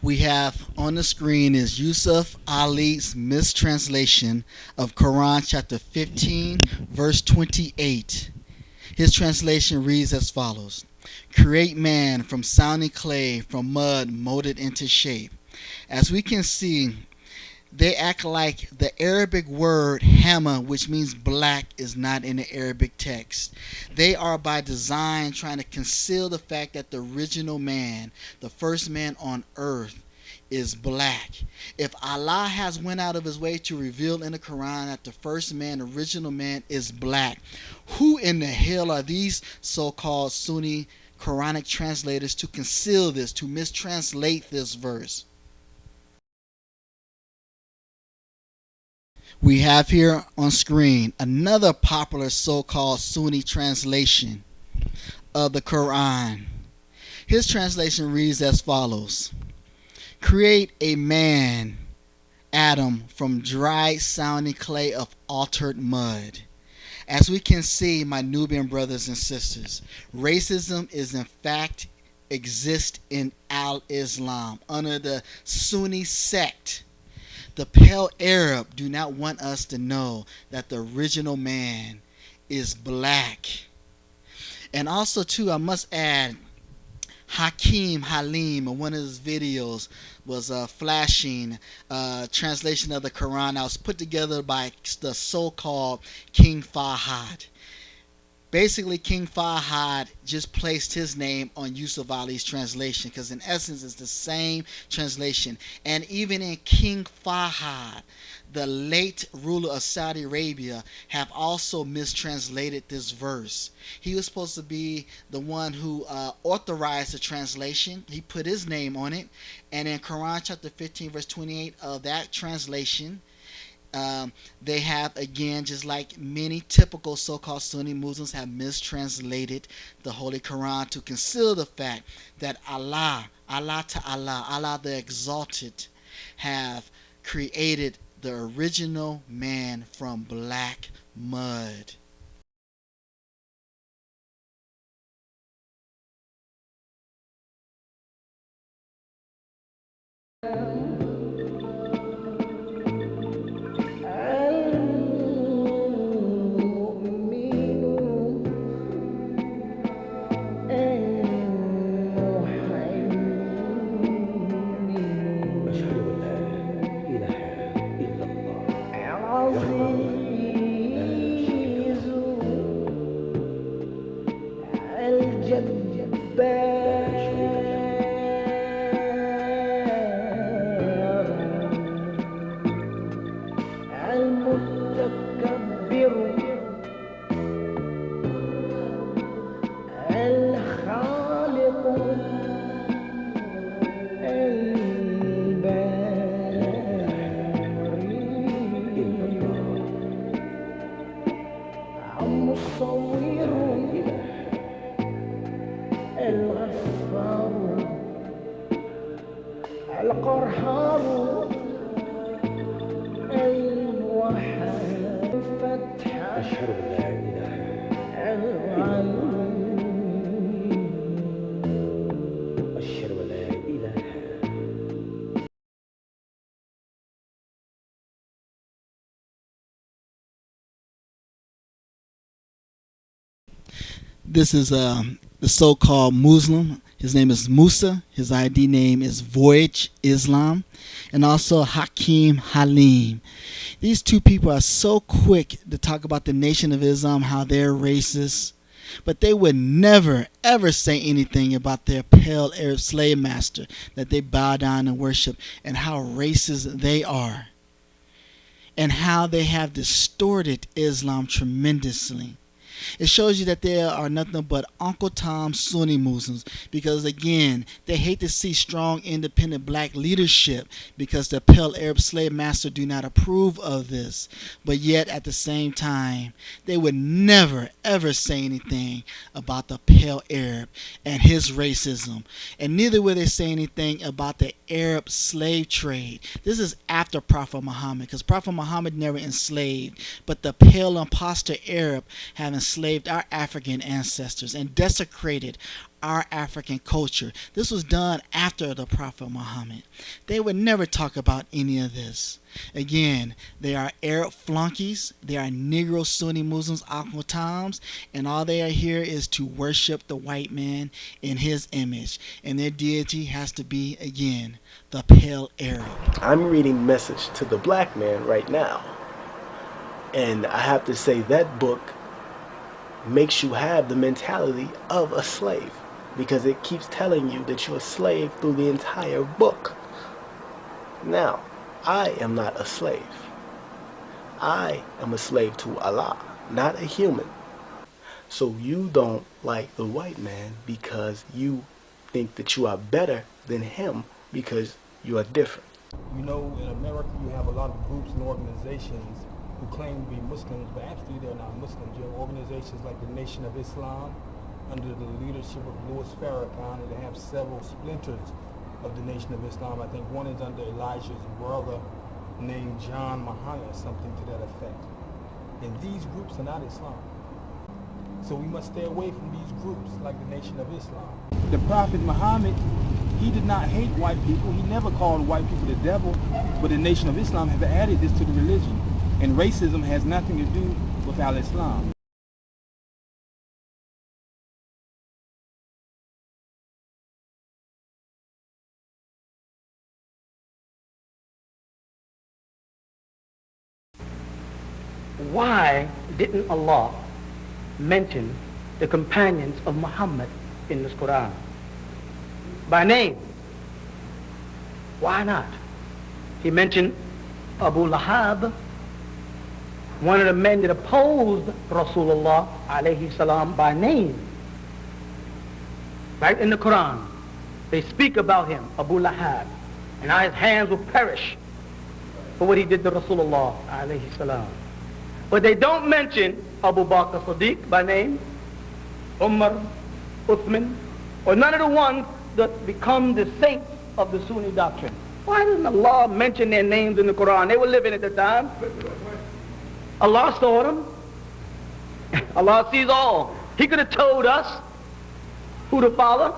We have on the screen is Yusuf Ali's mistranslation of Quran chapter 15 verse 28. His translation reads as follows: Create man from sounding clay, from mud molded into shape. As we can see, they act like the Arabic word hammer, which means black, is not in the Arabic text. They are by design trying to conceal the fact that the original man, the first man on earth, is black. If Allah has went out of his way to reveal in the Quran that the first man, original man, is black, who in the hell are these so-called Sunni Quranic translators to conceal this, to mistranslate this verse? We have here on screen another popular so-called Sunni translation of the Quran. His translation reads as follows: Create a man, Adam, from dry sounding clay of altered mud. As we can see, my Nubian brothers and sisters, racism is in fact exists in Al-Islam under the Sunni sect. The pale Arab do not want us to know that the original man is black. And also too, I must add, Akeem Haleem in one of his videos was flashing translation of the Quran that was put together by the so-called King Fahad. Basically, King Fahad just placed his name on Yusuf Ali's translation because in essence it's the same translation. And even in King Fahad, the late ruler of Saudi Arabia, have also mistranslated this verse. He was supposed to be the one who authorized the translation. He put his name on it. And in Quran chapter 15 verse 28 of that translation, they have, again, just like many typical so-called Sunni Muslims, have mistranslated the Holy Quran to conceal the fact that Allah the Exalted, have created the original man from black mud. This is the so-called Muslim. His name is Musa. His ID name is Voyage Islam. And also Akeem Haleem. These two people are so quick to talk about the Nation of Islam, how they're racist. But they would never, ever say anything about their pale Arab slave master that they bow down and worship, and how racist they are. And how they have distorted Islam tremendously. It shows you that they are nothing but Uncle Tom Sunni Muslims, because again, they hate to see strong independent black leadership because the pale Arab slave master do not approve of this. But yet at the same time, they would never ever say anything about the pale Arab and his racism, and neither would they say anything about the Arab slave trade. This is after Prophet Muhammad, because Prophet Muhammad never enslaved, but the pale imposter Arab have enslaved enslaved our African ancestors and desecrated our African culture. This was done after the Prophet Muhammad. They would never talk about any of this. Again, they are Arab flunkies. They are Negro Sunni Muslims, Aqua Times, and all they are here is to worship the white man in his image. And their deity has to be, again, the pale Arab. I'm reading Message to the Black Man right now. And I have to say that book makes you have the mentality of a slave, because it keeps telling you that you're a slave through the entire book. Now, I am not a slave. I am a slave to Allah, not a human. So you don't like the white man because you think that you are better than him because you are different. You know, in America you have a lot of groups and organizations who claim to be Muslims, but actually they're not Muslims. You have organizations like the Nation of Islam, under the leadership of Louis Farrakhan, and they have several splinters of the Nation of Islam. I think one is under Elijah's brother named John Muhammad, something to that effect. And these groups are not Islam. So we must stay away from these groups like the Nation of Islam. The Prophet Muhammad, he did not hate white people. He never called white people the devil, but the Nation of Islam have added this to the religion. And racism has nothing to do with al-Islam. Why didn't Allah mention the companions of Muhammad in this Qur'an by name? Why not? He mentioned Abu Lahab, one of the men that opposed Rasulullah alayhi salam by name. Right in the Quran, they speak about him, Abu Lahab, and how his hands will perish for what he did to Rasulullah alayhi salam. But they don't mention Abu Bakr Siddiq by name, Umar, Uthman, or none of the ones that become the saints of the Sunni doctrine. Why didn't Allah mention their names in the Quran? They were living at the time. Allah saw them. Allah sees all. He could have told us who to follow.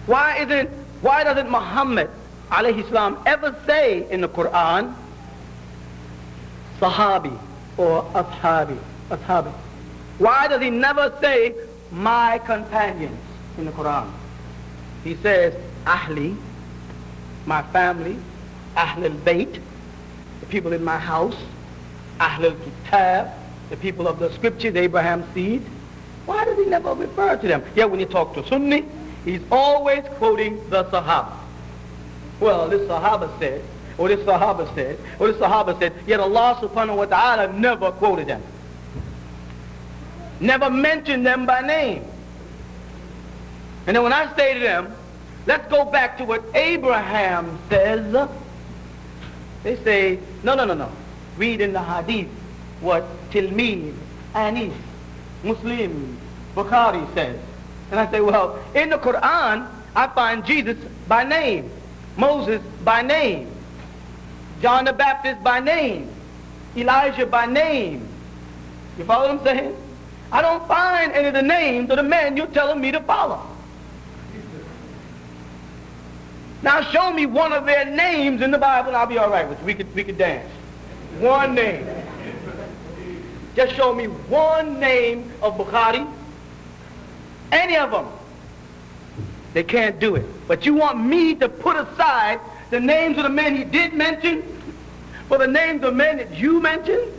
Why doesn't Muhammad alayhi salam ever say in the Quran Sahabi or Ashabi? Why does he never say my companions in the Quran? He says Ahli, my family, Ahl al-Bayt, the people in my house, Ahl al-Kitab, the people of the scriptures, Abraham's seed. Why does he never refer to them? Yet when you talk to Sunni, he's always quoting the Sahaba. Well, this Sahaba said, or this Sahaba said, or this Sahaba said, yet Allah subhanahu wa ta'ala never quoted them. Never mentioned them by name. And then when I say to them, let's go back to what Abraham says, they say, no. Read in the hadith what Tilmid, Anis, Muslim, Bukhari says. And I say, well, in the Quran, I find Jesus by name, Moses by name, John the Baptist by name, Elijah by name. You follow what I'm saying? I don't find any of the names of the men you're telling me to follow. Now show me one of their names in the Bible and I'll be all right with you. We could dance. One name. Just show me one name of Bukhari. Any of them. They can't do it. But you want me to put aside the names of the men he did mention for the names of men that you mentioned?